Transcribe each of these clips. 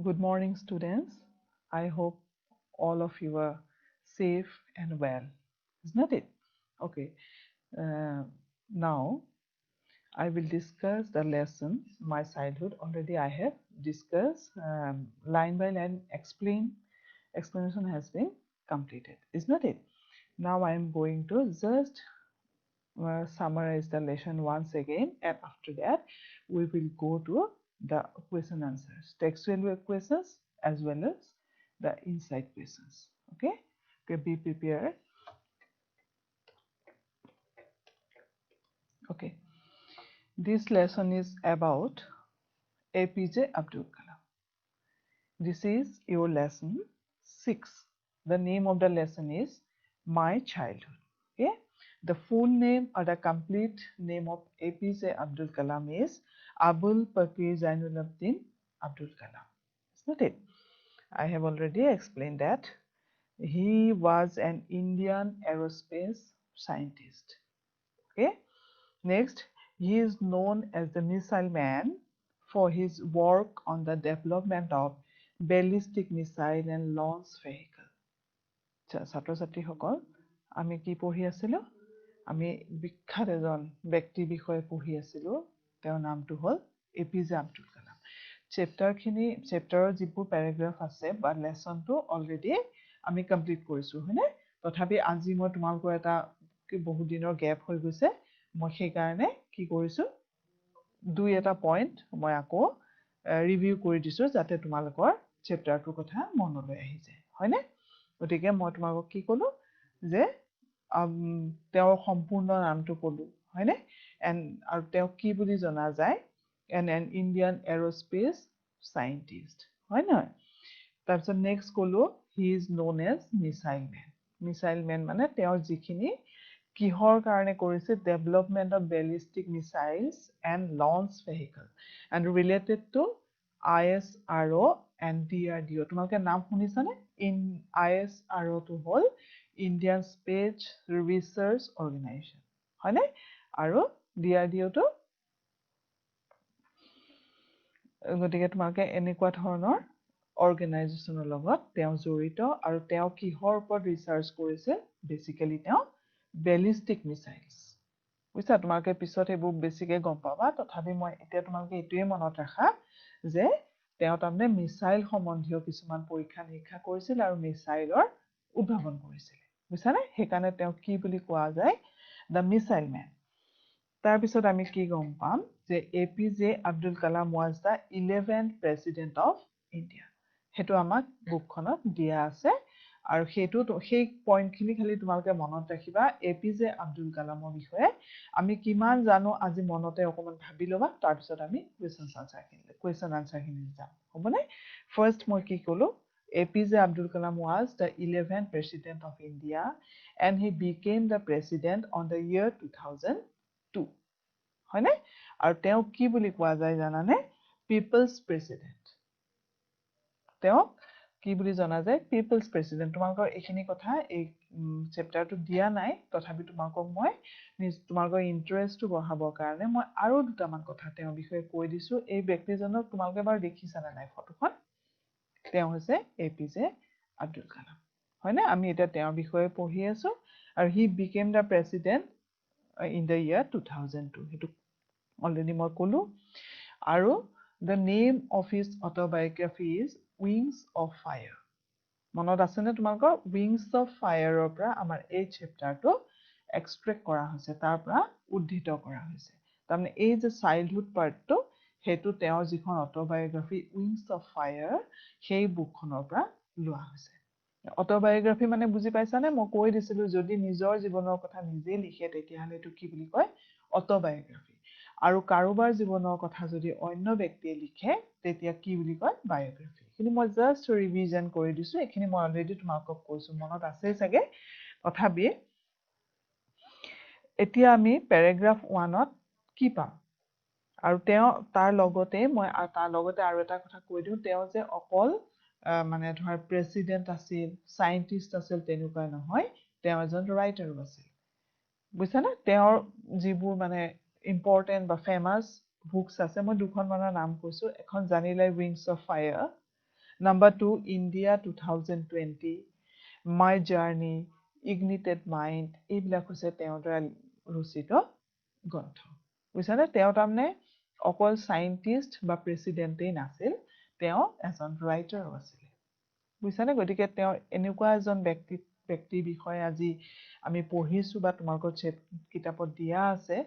Good morning, students. I hope all of you are safe and well, isn't it? Okay, uh, now I will discuss the lesson, my childhood. Already I have discussed line by line, explanation has been completed, isn't it? Now I am going to just summarize the lesson once again, and after that we will go to the question answers, textual questions as well as the inside questions. Okay, be prepared. Okay, this lesson is about APJ Abdul Kalam. This is your lesson 6. The name of the lesson is My Childhood. Okay, the full name or the complete name of APJ Abdul Kalam is Abul Pakir Zainuddin Abdul Kalam. Isn't it? I have already explained that he was an Indian aerospace scientist. Okay, next, he is known as the Missile Man for his work on the development of ballistic missile and launch vehicle. ছাত্ৰ ছাত্ৰীসকল আমি কি পঢ়ি আছিলোঁ? আমি বিখ্যাত এজন ব্যক্তিৰ বিষয়ে পঢ়ি আছিলোঁ। তেওঁৰ নামটো হ'ল APJ আব্দুল কালাম। চেপ্টাৰৰ যিবোৰ পেৰাগ্ৰাফ আছে বা লেচনটো অলৰেডি আমি কমপ্লিট কৰিছোঁ, হয়নে? তথাপি আজি মই তোমালোকৰ এটা বহুত দিনৰ গেপ হৈ গৈছে, মই সেইকাৰণে কি কৰিছোঁ, দুই এটা পইণ্ট মই আকৌ ৰিভিউ কৰি দিছোঁ যাতে তোমালোকৰ চেপ্টাৰটোৰ কথা মনলৈ আহি যায়, হয়নে? গতিকে মই তোমালোকক কি ক'লো যে তেওঁৰ সম্পূৰ্ণ নামটো ক'লো, হয়নে? আৰু তেওঁক কি বুলি জনা যায়? এন ইণ্ডিয়ান এৰস্পেচ চাইণ্টিষ্ট, হয় নহয়? তাৰপিছত নেক্সট ক'লো he is known as missile man. Missile man মানে তেওঁৰ যিখিনি কিহৰ কাৰণে কৰিছে, development of ballistic missiles and launch vehicle and related to ISRO and DRDO. তোমালোকে নাম শুনিছানে? ISROটো হ'ল ইণ্ডিয়ান স্পেচ ৰিচাৰ্চ অৰ্গেনাইজেশ্যন, হয়নে? আৰু DRDOটো, গতিকে তোমালোকে এনেকুৱা ধৰণৰ অৰ্গেনাইজেশ্যনৰ লগত তেওঁ জড়িত, আৰু তেওঁ কিহৰ ওপৰত ৰিচাৰ্চ কৰিছে? বেচিকেলি তেওঁ বেলিষ্টিক মিছাইলছ। বুজিছা? তোমালোকে পিছত সেইবোৰ বেছিকৈ গম পাবা, তথাপি মই এতিয়া তোমালোকে এইটোৱে মনত ৰাখা যে তেওঁ তাৰমানে মিছাইল সম্বন্ধীয় কিছুমান পৰীক্ষা নিৰীক্ষা কৰিছিল আৰু মিছাইলৰ উদ্ভাৱন কৰিছিল, বুজিছানে? সেইকাৰণে তেওঁক কি বুলি কোৱা যায়? The missile man. তাৰপিছত আমি কি গম পাম যে APJ Abdul Kalam was the 11th president of India. সেইটো আমাক বুকখনত দিয়া আছে, আৰু সেই পইণ্টখিনি খালি তোমালোকে মনত ৰাখিবা। APJ আব্দুল কালামৰ বিষয়ে আমি কিমান জানো আজি মনতে অকণমান ভাবি ল'বা, তাৰপিছত আমি কুৱেশ্যন আনচাৰখিনি যাম, হ'বনে? ফাৰ্ষ্ট মই কি ক'লো? APJ Abdul Kalam was the 11th president of India and he became the president on the year 2002, হয়নে? আৰু তেওঁক কি বুলি কোৱা যায় জানানে? People's president. তেওঁক কি বুলি জনা যায়? People's president. তোমালোকৰ এইখিনি কথা এই চেপ্টাৰটো দিয়া নাই, তথাপি তোমালোকক মই তোমালোকৰ ইণ্টাৰেষ্টটো বঢ়াবৰ কাৰণে মই আৰু দুটামান কথা তেওঁৰ বিষয়ে কৈ দিছোঁ। এই ব্যক্তিজনক তোমালোকে বাৰু দেখিছানে নাই ফটোখন? তেওঁ হৈছে APJ আব্দুল কালাম, হয়নে? আমি এতিয়া তেওঁৰ বিষয়ে পঢ়ি আছোঁ, আৰু he became the president in the year 2002, সেইটো অলৰেডি মই ক'লোঁ। আৰু the name of his autobiography is wings of fire. মনত আছেনে তোমালোকৰ? উইংছ অফ ফায়াৰৰ পৰা আমাৰ এই চেপ্টাৰটো এক্সট্ৰেক্ট কৰা হৈছে, তাৰ পৰা উদ্ধৃত কৰা হৈছে। তাৰমানে এই যে চাইল্ডহুড পাৰ্টটো, সেইটো তেওঁৰ যিখন অট'বায়'গ্ৰাফি উইংছ অফ ফায়াৰ, সেই বুকখনৰ পৰা লোৱা হৈছে। অট'বায়'গ্ৰাফি মানে বুজি পাইছানে? মই কৈ দিছিলোঁ যদি নিজৰ জীৱনৰ কথা নিজে লিখে তেতিয়াহ'লে এইটো কি বুলি কয়? অট'বায়'গ্ৰাফি। আৰু কাৰোবাৰ জীৱনৰ কথা যদি অন্য ব্যক্তিয়ে লিখে তেতিয়া কি বুলি কয়? বায়'গ্ৰাফি। কিন্তু মই জাষ্ট ৰিভিজন কৰি দিছোঁ, এইখিনি মই অলৰেডি তোমালোকক কৈছোঁ, মনত আছেই চাগে। তথাপি এতিয়া আমি পেৰাগ্ৰাফ 1ত কি পাম? আৰু তেওঁ তাৰ লগতে আৰু এটা কথা কৈ দিওঁ, তেওঁ যে অকল মানে ধৰ প্ৰেচিডেণ্ট আছিল, চাইণ্টিষ্ট আছিল, তেনেকুৱা নহয়, তেওঁ এজন ৰাইটাৰো আছিল, বুজিছানে? তেওঁৰ যিবোৰ মানে ইম্পৰ্টেণ্ট বা ফেমাছ বুকছ আছে, মই দুখনমানৰ নাম কৈছোঁ। এখন জানিলাই wings of fire, Number 2, India 2020, My Journey, Ignited Mind, এইবিলাক হৈছে তেওঁৰ দ্বাৰা ৰচিত গ্ৰন্থ বুজিছানে তেওঁ তাৰমানে অকল সাইন্টিষ্ট বা প্ৰেসিডেন্টেই নাছিল তেওঁ এজন ৰাইটাৰো আছিল বুজিছানে গতিকে তেওঁ এনেকুৱা এজন ব্যক্তিৰ বিষয়ে আজি আমি পঢ়িছো বা তোমালোকৰ কিতাপত দিয়া আছে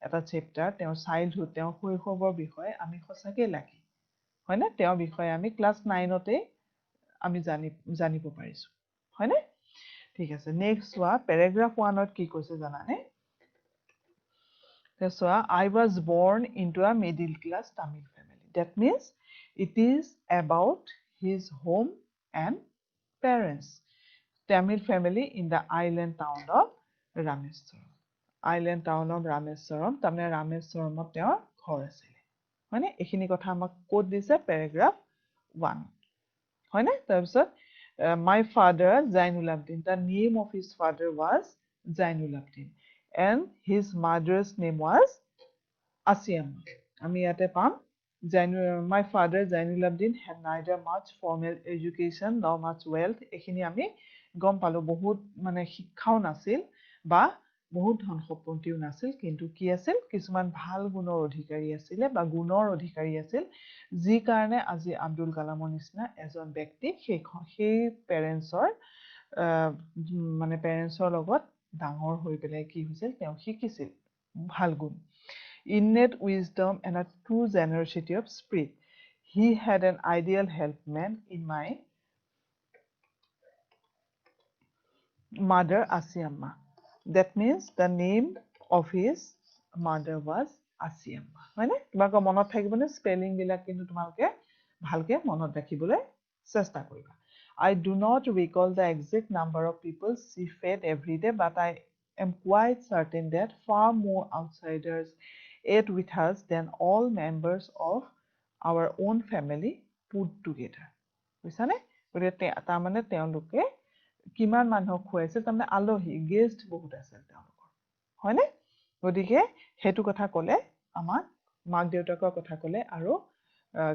এটা চেপ্টাৰ তেওঁৰ চাইল্ডহুড তেওঁৰ শৈশৱৰ বিষয়ে আমি সঁচাকৈ লাকি হয়নে তেওঁৰ বিষয়ে আমি ক্লাছ 9তে আমি জানিব পাৰিছো হয়নে ঠিক আছে নেক্সট চোৱা পেৰাগ্ৰাফ 1ত কি কৈছে জানানে চোৱা I was born into a middle class Tamil family that means it is about his home and parents Tamil family in the island town of Rameswaram তাৰমানে ৰামেশ্বৰমত তেওঁৰ ঘৰ আছিলে হয়নে এইখিনি কথা আমাক ক'ত দিছে পেৰাগ্ৰাফ 1 হয়নে তাৰপিছত my father Zainul Abdin the name of his father was Zainul Abdin and his mother's name was Asiamma আমি ইয়াতে পাম my father Zainul Abdin had neither much formal education nor much wealth এইখিনি আমি গম পালো বহুত মানে শিক্ষাও নাছিল বা বহুত ধন সম্পত্তিও নাছিল কিন্তু কি আছিল কিছুমান ভাল গুণৰ অধিকাৰী আছিল বা গুণৰ অধিকাৰী আছিল যি কাৰণে আজি আব্দুল কালামৰ নিচিনা এজন ব্যক্তি সেই পেৰেন্টছৰ মানে পেৰেন্টছৰ লগত ডাঙৰ হৈ পেলাই কি হৈছিল তেওঁ শিকিছিল ভাল গুণ innate wisdom and a true generosity of spirit he had an ideal helpman in my mother Asiamma that means the name of his mother was Asiamma হয়নে তোমালোকৰ মনত থাকিবনে স্পেলিং বিলাক কিন্তু তোমালোকে ভালকে মনত ৰাখিবলৈ চেষ্টা কৰিবা I do not recall the exact number of people she fed every day but I am quite certain that far more outsiders ate with us than all members of our own family put together বুজিছানে গতিকে তাৰমানে তেওঁলোকে কিমান মানুহক খুৱাইছিল তাৰমানে আলহী guest বহুত আছিল তেওঁলোকৰ হয়নে গতিকে হেতু কথা ক'লে আমাক মাক দেউতাকৰ কথা ক'লে আৰু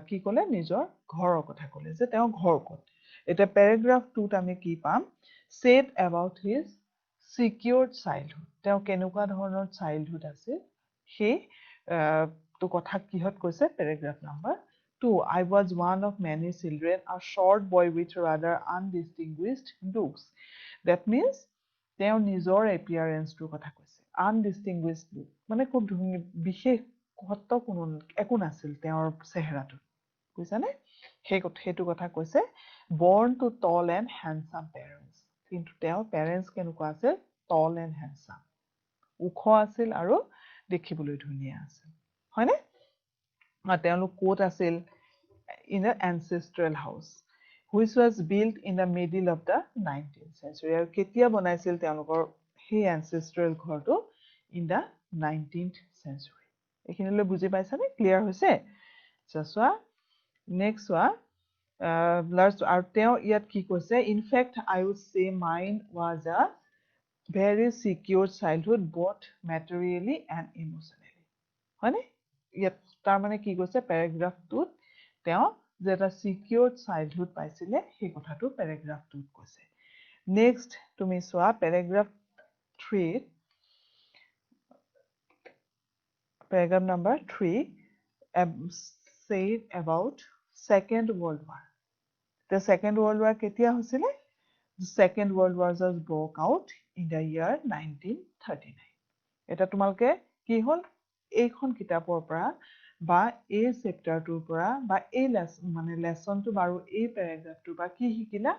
কি ক'লে নিজৰ ঘৰৰ কথা ক'লে যে তেওঁ ঘৰ ক'ত এটা পেৰাগ্ৰাফ 2ত আমি কি পাম said about his secured childhood তেওঁ কেনেকুৱা ধৰণৰ চাইল্ডহুড আছিল সেই তো কথা কিহত কৈছে paragraph number 2 I was one of many children a short boy with rather undistinguished looks that means তেওঁ নিজৰ এপিয়াৰেন্সটোৰ কথা কৈছে undistinguished look মানে খুব বিশেষ সত্য কোনো একো নাছিল তেওঁৰ চেহেৰাটো বুজিছানে সেইটো কথা কৈছে born to tall and handsome parents কিন্তু তেওঁৰ পেৰেন্টছ কেনেকুৱা আছিল tall and handsome ওখ আছিল আৰু দেখিবলৈ ধুনীয়া আছিল হয়নে তেওঁলোক ক'ত আছিল in an ancestral house which was built in the middle of the 19th century আৰু কেতিয়া বনাইছিল তেওঁলোকৰ সেই ancestral ঘৰটো in the 19th century এইখিনিলৈ বুজি পাইছানে ক্লিয়াৰ হৈছে চোৱা নেক্সট চোৱা আৰু তেওঁ ইয়াত কি কৈছে in fact I would say mine was a very secure childhood both materially and emotionally হয়নে ইয়াত তাৰমানে কি কৈছে পেৰাগ্ৰাফ 2ত তেওঁ যে এটা সিকিউৰড চাইল্ডহুড পাইছিলে সেই কথাটো পেৰাগ্ৰাফ 2ত কৈছে নেক্সট তুমি চোৱা paragraph 3 paragraph number 3 said about second world war the second world war ketia hosile the second world war just broke out in the year 1939 eta tumalke ki hol এইখন কিতাপৰ পৰা বা এই চেপ্টাৰটোৰ পৰা বা এই লেসন তো বাৰু এই প্যাৰাগ্ৰাফটো বা কি শিকিলা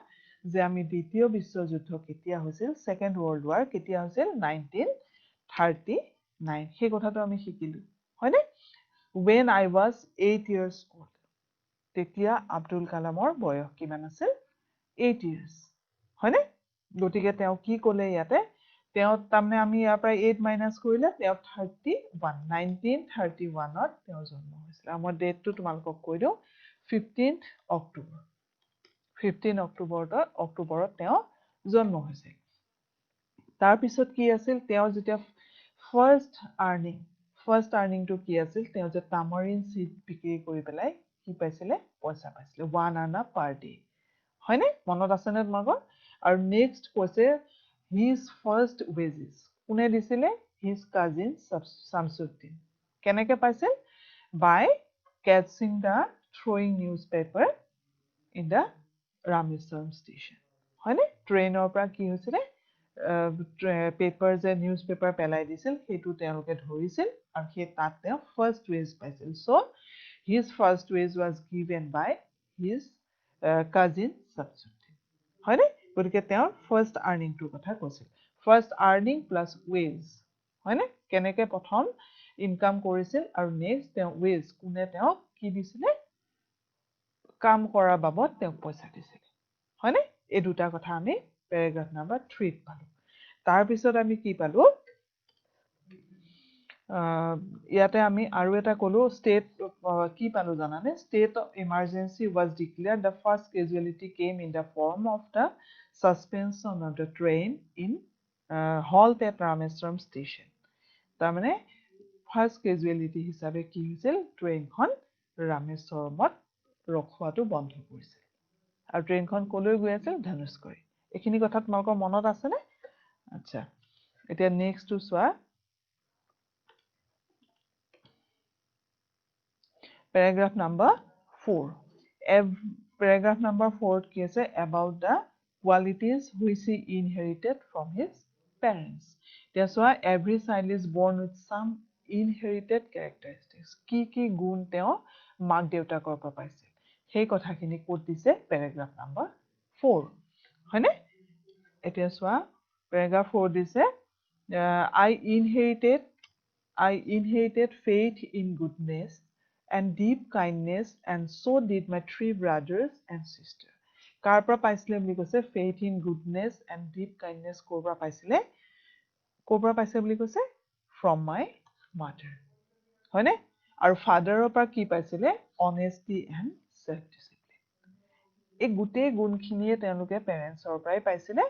যে আমি দ্বিতীয় বিশ্বযুদ্ধ কেতিয়া হৈছিল সেকেন্ড ওয়ার্ল্ড ওয়ার কেতিয়া হৈছিল 1939 সেই কথাটো আমি শিকিলো হয়নে when I was 8 years old তেতিয়া আব্দুল কালামৰ বয়স কিমান আছিল 8 years হয়নে গতিকে তেওঁ কি ক'লে ইয়াতে তেওঁ তাৰমানে আমি ইয়াৰ পৰা 8 মাইনাস কৰিলে তেওঁ 31 1931 ত তেওঁ জন্ম হৈছিল আমাৰ ডেটটো তোমালোকক কৈ দিও 15th অক্টোবৰত তেওঁ জন্ম হৈছিল তাৰ পিছত কি আছিল তেওঁ যেতিয়া ফাৰ্স্ট আৰ্নিং তো কি আছিল তেওঁ যে তামাৰিন সিড বিক্ৰী কৰি পেলাই কি পাইছিলে পইচা পাইছিলে 1 আনা পাৰ ডে হয়নে মনত আছে নে তোমালোকৰ আৰু নেক্সট কৈছে হিজ ফাৰ্ষ্ট ৱেজেছ কোনে দিছিলে হিজ কাজিন শামছুদ্দিন কেনেকৈ পাইছিল by catching the throwing newspaper in the Rameswaram station হয়নে ট্ৰেইনৰ পৰা কি হৈছিলে পেপাৰ যে নিউজ পেপাৰ পেলাই দিছিল সেইটো তেওঁলোকে ধৰিছিল আৰু সেই তাত তেওঁ ফাৰ্ষ্ট ৱেজ পাইছিল so' his first wage was given by his cousin Shamsuddin হয়নে গতিকে তেওঁৰ ফাৰ্ষ্ট আৰ্নিংটোৰ কথা কৈছিল ফাৰ্ষ্ট আৰ্নিং প্লাছ ৱেজ হয়নে কেনেকৈ প্ৰথম ইনকাম কৰিছিল আৰু নেক্সট তেওঁ ৱেজ কোনে তেওঁক কি দিছিলে কাম কৰাৰ বাবদ তেওঁক পইচা দিছিলে হয়নে এই দুটা কথা আমি পেৰাগ্ৰাফ নাম্বাৰ 3 পালো তাৰপিছত আমি কি পালো ইয়াতে আমি আৰু এটা কলো ষ্টেট কি পালো জানানে state of emergency was declared the first casualty came in the form of the suspension of the train in Holt at Rameswaram station তাৰমানে ফাৰ্ষ্ট কেজুৱেলিটি হিচাপে কি হৈছিল ট্ৰেইনখন ৰামেশ্বৰমত ৰখোৱাটো বন্ধ কৰিছিল আৰু ট্ৰেইনখন কলৈ গৈ আছিল ধনুষকৰি এইখিনি কথা তোমালোকৰ মনত আছে নে আচ্ছা এতিয়া নেক্সটটো চোৱা paragraph number 4 paragraph number 4 কি আছে about the qualities which he inherited from his parents এতিয়া চোৱা every child is born with some inherited characteristics কি গুণ তেওঁ মাক দেউতাকৰ পৰা পাইছিল সেই কথাখিনি ক'ত দিছে paragraph number 4 হয়নে এতিয়া চোৱা paragraph 4 দিছে I inherited faith in goodness and deep kindness and so did my 3 brothers and sisters কাৰ পৰা পাইছিলে বুলি কৈছে faith in goodness and deep kindness কৰ পৰা পাইছে বুলি কৈছে from my mother হয়নে আৰু ফাদাৰৰ পৰা কি পাইছিলে honesty and self discipline এই গোটেই গুণখিনিয়ে তেওঁলোকে পেৰেণ্টছৰ পৰাই পাইছিলে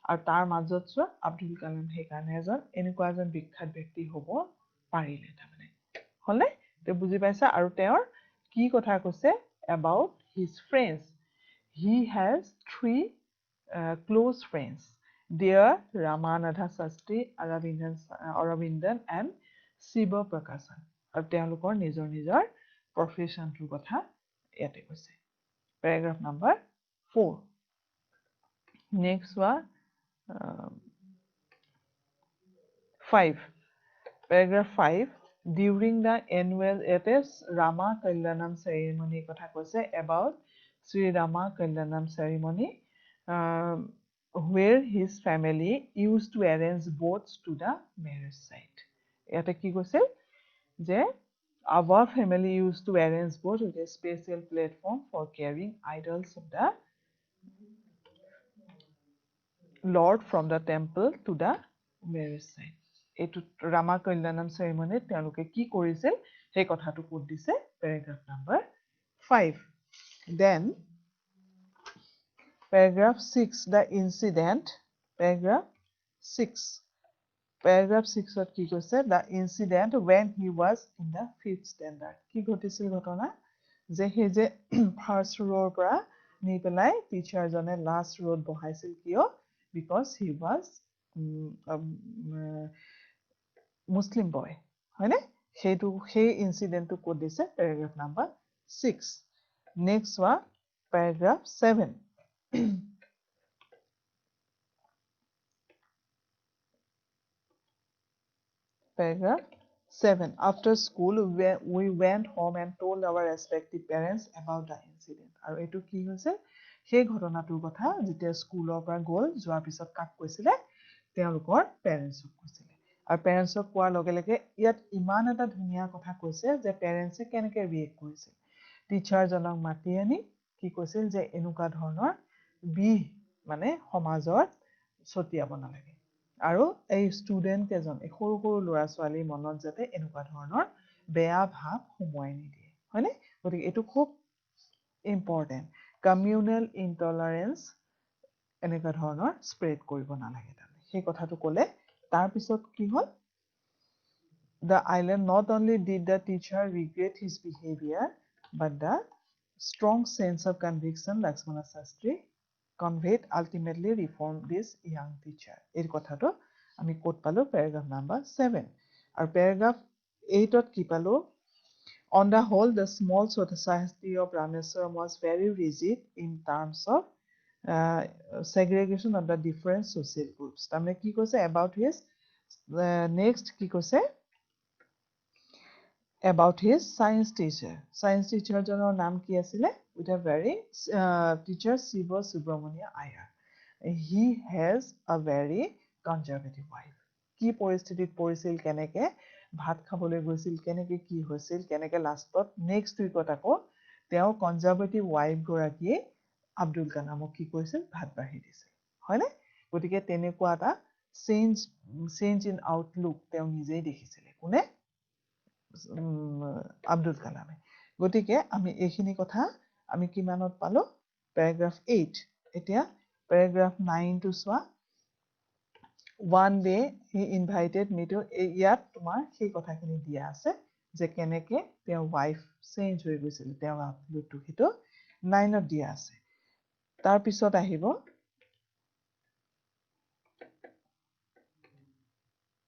আৰু তাৰ মাজত চোৱা আব্দুল কালাম সেইকাৰণে এনেকুৱা এজন বিখ্যাত ব্যক্তি হ'ব পাৰিলে তাৰমানে হলনে তে বুজি পাইছা আৰু তেওঁৰ কি কথা কৈছে about his friends he has 3 close friends dear Ramanatha Sastry Aravindan and Shiva Prakashan আৰু তেওঁলোকৰ নিজৰ প্ৰফেশ্যনটোৰ কথা ইয়াতে কৈছে paragraph number 4 next one 5 paragraph 5 during the annual Rama Kalyanam ceremony kotha koise about Sri Rama Kalyanam ceremony where his family used to arrange boats to the marriage site yate ki koise je our family used to arrange boats with a special platform for carrying idols of the Lord from the temple to the marriage site এইটো ৰামা কল্যাণম চেৰিমনীত তেওঁলোকে কি কৰিছিল সেই কথাটো ক'ত দিছে paragraph number 5 then paragraph 6 the incident paragraph 6ত কি কৈছে the incident when he was in the 5th standard কি ঘটিছিল ঘটনা যে হে যে ফাৰ্ষ্ট ৰৰ পৰা নি পেলাই টিচাৰ জনে লাষ্ট ৰত বহাইছিল কিয় because he was Muslim boy হয়নে সেইটো সেই ইনসিডেন্টটো ক'ত দিছে paragraph number 6 next one paragraph 7 paragraph 7 after school we went home and told our respective parents about the incident আৰু এটো কি হৈছে সেই ঘটনাটোৰ কথা যেতিয়া স্কুলৰ পৰা গ'ল যোৱাৰ পিছত কাক কৈছিলে তেওঁলোকৰ পেৰেণ্টছক কৈছিলে আৰু পেৰেণ্টছক কোৱাৰ লগে লগে ইয়াত ইমান এটা ধুনীয়া কথা কৈছে যে পেৰেণ্টছে কেনেকৈ ৰিয়েক্ট কৰিছিল টিচাৰজনক মাতি আনি কি কৈছিল যে এনেকুৱা ধৰণৰ বিহ মানে সমাজত ছটিয়াব নালাগে আৰু এই ষ্টুডেণ্ট কেজন এই সৰু সৰু ল'ৰা ছোৱালীৰ মনত যাতে এনেকুৱা ধৰণৰ বেয়া ভাৱ সোমোৱাই নিদিয়ে হয়নে গতিকে এইটো খুব ইম্পৰ্টেণ্ট কমিউনেল ইনটলাৰেঞ্চ এনেকুৱা ধৰণৰ স্প্ৰেড কৰিব নালাগে তাৰমানে সেই কথাটো ক'লে তাৰপিছত কি হ'ল the island not only did the teacher regret his behavior but the strong sense of conviction, Lakshmana Shastri conveyed ultimately reformed this young teacher. এই কথাটো আমি কোট পালো paragraph number 7 আৰু paragraph 8 ত কি পালো On the whole, the small society of Rameswaram was very rigid in terms of segregation of the different social groups. তাৰমানে কি কৈছে about his next কি কৈছে about his science teacher. Science teacher জনৰ নাম কি আছিলে with a very teacher Shiva Subramania Iyer. He has a very conservative wife. কি পৰিস্থিতিত পৰিছিল কেনেকে ভাত খাবলৈ গৈছিল কেনেকে কি হৈছিল কেনেকে লাষ্টত নেক্সট উইকত আকৌ তেওঁ কনজাৰভেটিভ ৱাইফ গৰাকীয়ে আব্দুল কালামক কি কৰিছিল ভাত বাঢ়ি দিছিল হয়নে গতিকে তেনেকুৱা এটা চেঞ্জ ইন আউটলুক তেওঁ নিজেই দেখিছিলে কোনে আব্দুল কালামে গতিকে আমি এইখিনি কথা আমি কিমানত পালো প্যাৰাগ্ৰাফ 8 এতিয়া প্যাৰাগ্ৰাফ 9 টো চোৱা One day he invited me to ইয়াত তোমাৰ সেই কথাখিনি দিয়া আছে যে কেনেকে তেওঁৰ ওয়াইফ চেঞ্জ হৈ গৈছিল তেওঁৰ আপলোডটো হেতু 9 ত দিয়া আছে তাৰ পিছত আহিব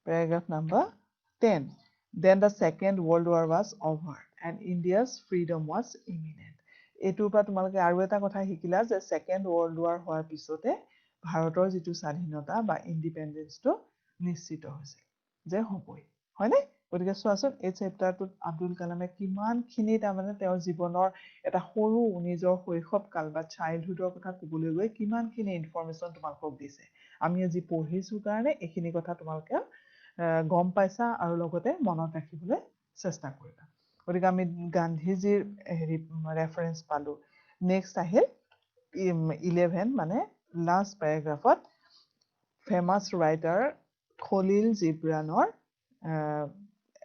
paragraph number 10 Then the Second World War was over and India's freedom was imminent. এটোৰ পৰা তোমালোকে আৰু এটা কথা শিকিলা যে Second World War হোৱাৰ পিছতে ভাৰতৰ যেটো স্বাধীনতা বা ইন্ডিপেন্ডেন্সটো নিশ্চিত হৈছিল যে হ'বই হয়নে গতিকে চোৱাচোন এই চেপ্টাৰটোত আব্দুল কালামে কিমানখিনি তাৰমানে তেওঁৰ জীৱনৰ এটা সৰু নিজৰ শৈশৱ কাল বা চাইল্ডহুডৰ কথা ক'বলৈ গৈ কিমানখিনি ইনফৰমেশন তোমালোকক দিছে আমি আজি পঢ়িছো কাৰণে এইখিনি কথা তোমালোকে গম পাইছা আৰু লগতে মনত ৰাখিবলৈ চেষ্টা কৰিবা গতিকে আমি গান্ধীজীৰ ৰেফাৰেন্স পালো নেক্সট আহিল 11 মানে লাষ্ট প্যাৰাগ্ৰাফত ফেমাস ৰাইটাৰ খলিল জিব্ৰানৰ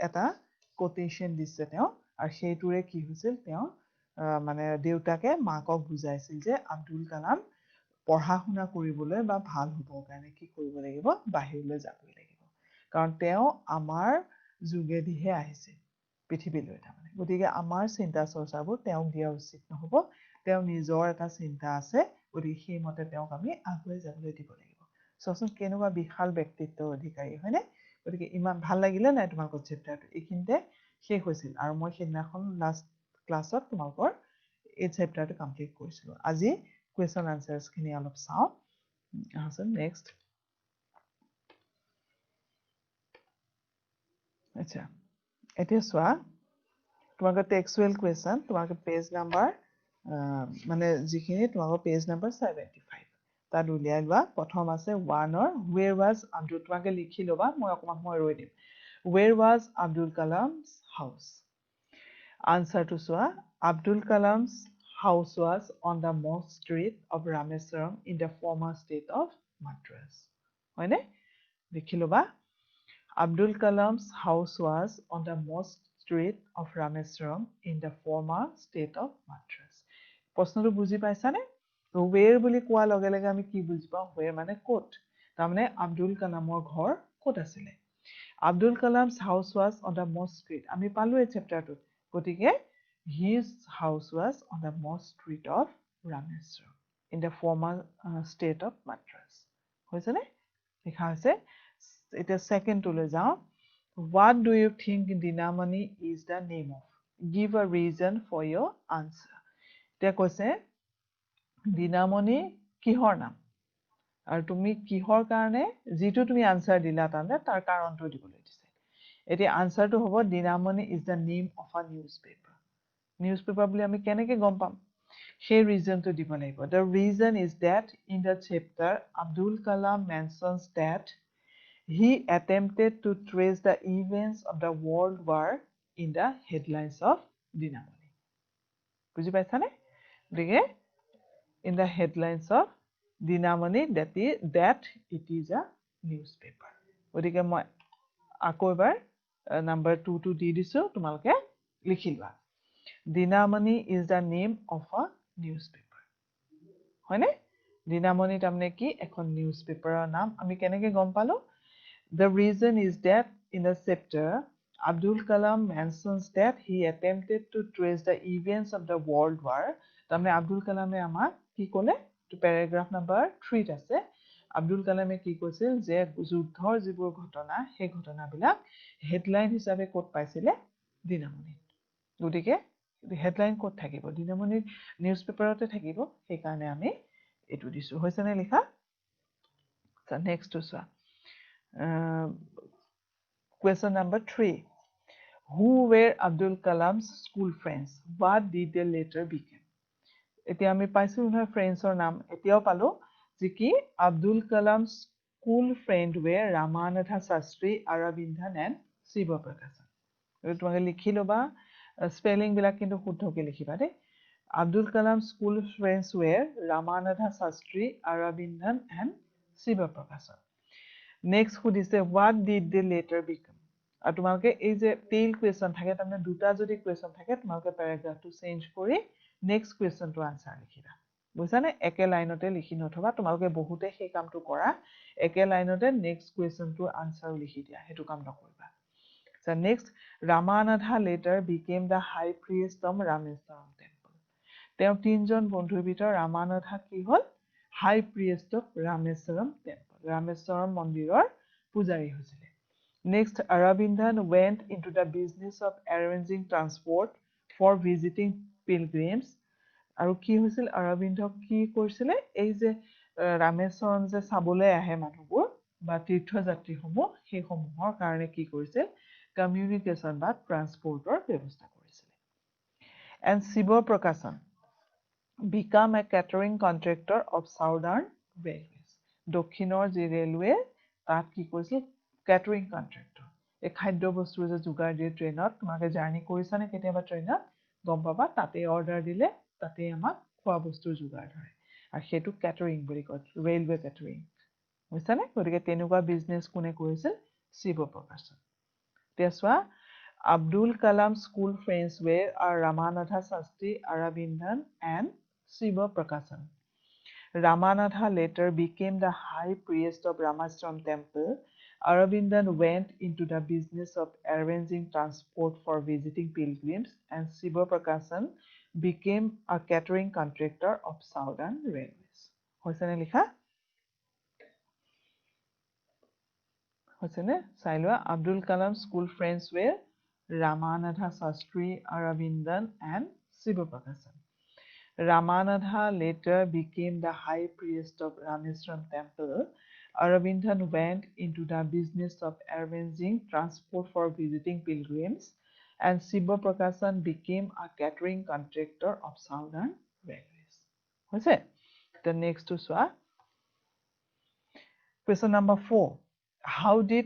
এটা কোটেশন দিছে তেওঁ আৰু সেইটোৰে কি হৈছিল তেওঁ মানে দেউতাকে মাকক বুজাইছিল যে আব্দুল কালাম পঢ়া শুনা কৰিবলৈ বা ভাল হ'বৰ কাৰণে কি কৰিব লাগিব বাহিৰলৈ যাবই লাগিব কাৰণ তেওঁ আমাৰ যোগেদিহে আহিছে পৃথিৱীলৈ তাৰমানে গতিকে আমাৰ চিন্তা চৰ্চাবোৰ তেওঁক দিয়া উচিত নহব তেওঁ নিজৰ এটা চিন্তা আছে গতিকে সেই মতে তেওঁক আমি আগুৱাই যাবলৈ দিব লাগিব চোৱাচোন কেনেকুৱা বিশাল ব্যক্তিত্বৰ অধিকাৰী হয়নে গতিকে ইমান ভাল লাগিলে নাই তোমালোকৰ চেপ্টাৰটো এইখিনিতে শেষ হৈছিল আৰু মই সেইদিনাখন লাষ্ট ক্লাছত তোমালোকৰ এই চেপ্টাৰটো কমপ্লিট কৰিছিলো আজি কুৱেশ্যন আনসাৰ্স খিনি অলপ চাও আহচোন নেক্সট আচ্ছা এতিয়া চোৱা তোমালোকৰ টেক্সচুৱেল কুৱেশ্যন তোমালোকৰ পেজ নাম্বাৰ মানে যিখিনি তোমালোকৰ পেজ নাম্বাৰ 75 তাত উলিয়াই লোৱা প্ৰথম আছে 1 or where was আব্দুল তোমালোকে লিখি লবা মই অকমান মই ৰৈ দিম where was Abdul Kalam's house answer to চোৱা Abdul Kalam's house was on the Mosque Street of Rameswaram in the former state of Madras হয়নে লিখি লবা Abdul Kalam's house was on the Mosque Street of Rameswaram in the former state of Madras প্ৰশ্নটো বুজি পাইছানে where বুলি কোৱা লগে লগে আমি কি বুজি পাওঁ where মানে ক'ত তাৰমানে আব্দুল কালামৰ ঘৰ ক'ত আছিল Abdul Kalam's house was on the Mosque Street আমি পালো এই চেপ্টাৰটোত গতিকে his house was on the Mosque Street of Rameswaram in the former state of Madras হৈছেনে লিখা হৈছে এটা সেকেন্ড টুলৈ যাও what do you think Dinamani is the name of give a reason for your answer তে কৈছে দিনামণি কিহৰ নাম আৰু তুমি কিহৰ কাৰণে যেটো তুমি আনসাৰ দিলা তানে তাৰ কাৰণটো দিবলৈ দিছে এতিয়া আনসাৰটো হ'ব Dinamani is the name of a newspaper বুলি আমি কেনেকৈ গম পাম সেই ৰিজনটো দিব লাগিব the reason is that in the chapter Abdul Kalam mentions that he attempted to trace the events of the world war in the headlines of Dinamani বুজি পাইছানে গতিকে in the headlines of Dinamani that it is a newspaper গতিকে মই আকৌ এবাৰ number 2 টো দি দিছো তোমালোকে লিখি লোৱা Dinamani is the name of a newspaper হয়নে Dinamani তাৰমানে কি এখন নিউজপেপাৰৰ নাম আমি কেনেকৈ গম পালো The reason is that in the chapter Abdul Kalam mentions that he attempted to trace the events of the World War তাৰমানে আব্দুল কালামে আমাক কি ক'লে পেৰাগ্ৰাফ নাম্বাৰ 3 ত আছে আব্দুল কালামে কি কৈছিল যে যুদ্ধৰ যিবোৰ ঘটনা সেই ঘটনাবিলাক হেডলাইন হিচাপে ক'ত পাইছিলে দিনামণিত গতিকে হেডলাইন ক'ত থাকিব দিনামণিত নিউজ পেপাৰতে থাকিব সেইকাৰণে আমি এইটো দিছো হৈছেনে লিখা নেক্সটটো চোৱা question number 3 who were Abdul Kalam's school friends what did they later become এতিয়া আমি পাইছো নহয় ফ্ৰেন্ডছৰ নাম এতিয়াও পালো যে কি Abdul Kalam school friend were Ramanatha Sastri Aravindan and Shiva Prakashan এইটো তোমাকে লিখি ল'বা স্পেলিং বিলাক কিন্তু শুদ্ধকৈ লিখিবা দেই Abdul Kalam school friends were Ramanatha Sastri Aravindan and Shiva Prakashan next সুধিছে what did they later become আৰু তোমালোকে এই যে টেইল কুৱেশ্যন থাকে তাৰমানে দুটা যদি কুৱেশ্যন থাকে তোমালোকে পেৰাগ্ৰাফটো চেঞ্জ কৰি নেক্সট কুৱেশ্যনটো আনসাৰ লিখিবা বুজিছানে একে লাইনতে লিখি নথবা তোমালোকে বহুতে সেই কামটো কৰা একে লাইনতে নেক্সট কুৱেশ্যনটো আনসাৰ লিখি দিয়া সেইটো কাম নকৰিবা So next, Ramanatha later became the high priest of Rameswaram temple. তেওঁ তিনজন বন্ধুৰ ভিতৰত ৰামানাথা কি হ'ল হাই প্ৰিয়েষ্ট অফ ৰামেশ্বৰম টেম্পল ৰামেশ্বৰম মন্দিৰৰ পূজাৰী হৈছিলে Next, Aravindan went into the business of arranging transport for visiting pilgrims. আৰু কি হৈছিল অৰবিন্দক কি কৰিছিলে এই যে ৰামেশ্বৰম যে চাবলৈ আহে মানুহবোৰ বা তীৰ্থযাত্ৰীসমূহ সেইসমূহৰ কাৰণে কি কৰিছিল কমিউনিকেশ্যন বা ট্ৰান্সপৰ্টৰ ব্যৱস্থা কৰিছিলে and Shiva Prakashan became a catering contractor of Southern Railways দক্ষিণৰ যি ৰেলৱে তাত কি কৰিছিল কেটাৰিং কন্ট্ৰেক্টৰ এই খাদ্য বস্তু যে যোগাৰ দিয়ে ট্ৰেইনত তোমাকে জাৰ্নি কৰিছানে কেতিয়াবা ট্ৰেইনত গম পাবা তাতে অৰ্ডাৰ দিলে তাতে আমাক খোৱা বস্তুৰ যোগাৰ ধৰে আৰু সেইটো কেটাৰিং বুলি কয় ৰেলৱে কেটাৰিং বুজিছানে গতিকে তেনেকুৱা বিজনেছ কোনে কৰিছিল শিৱ প্ৰকাশন এতিয়া চোৱা Abdul Kalam school friends were Ramanatha Shastri Aravindan and Shiva Prakashan Ramanatha later became the high priest of Rameshwaram temple Aravindan went into the business of arranging transport for visiting pilgrims and Shiva Prakashan became a catering contractor of Southern Railways. হৈছেনে লিখা হৈছেনে চাই লোৱা Abdul Kalam school friends were Ramanatha Shastri Aravindan and Shiva Prakashan. Ramanatha later became the high priest of Rameshwaram temple Aravindan went into the business of arranging transport for visiting pilgrims, and Shiva Prakashan became a catering contractor of Southern Railways. হৈছে the next to চোৱা question number 4 how did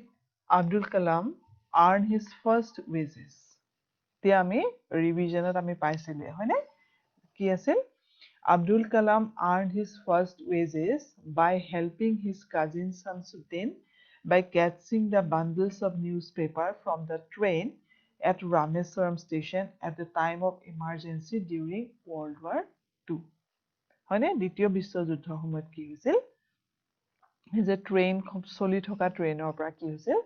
Abdul Kalam earn his first wages এতিয়া আমি ৰিভিজনত আমি পাইছিলে হয়নে কি আছিল Abdul Kalam earned his first wages by helping his cousin Shamsuddin by catching the bundles of newspaper from the train at Rameswaram station at the time of emergency during World War II. হয়নে দ্বিতীয় বিশ্বযুদ্ধৰ সময়ত কি হৈছিল যে train চলি থকা ট্ৰেইনৰ পৰা কি হৈছিল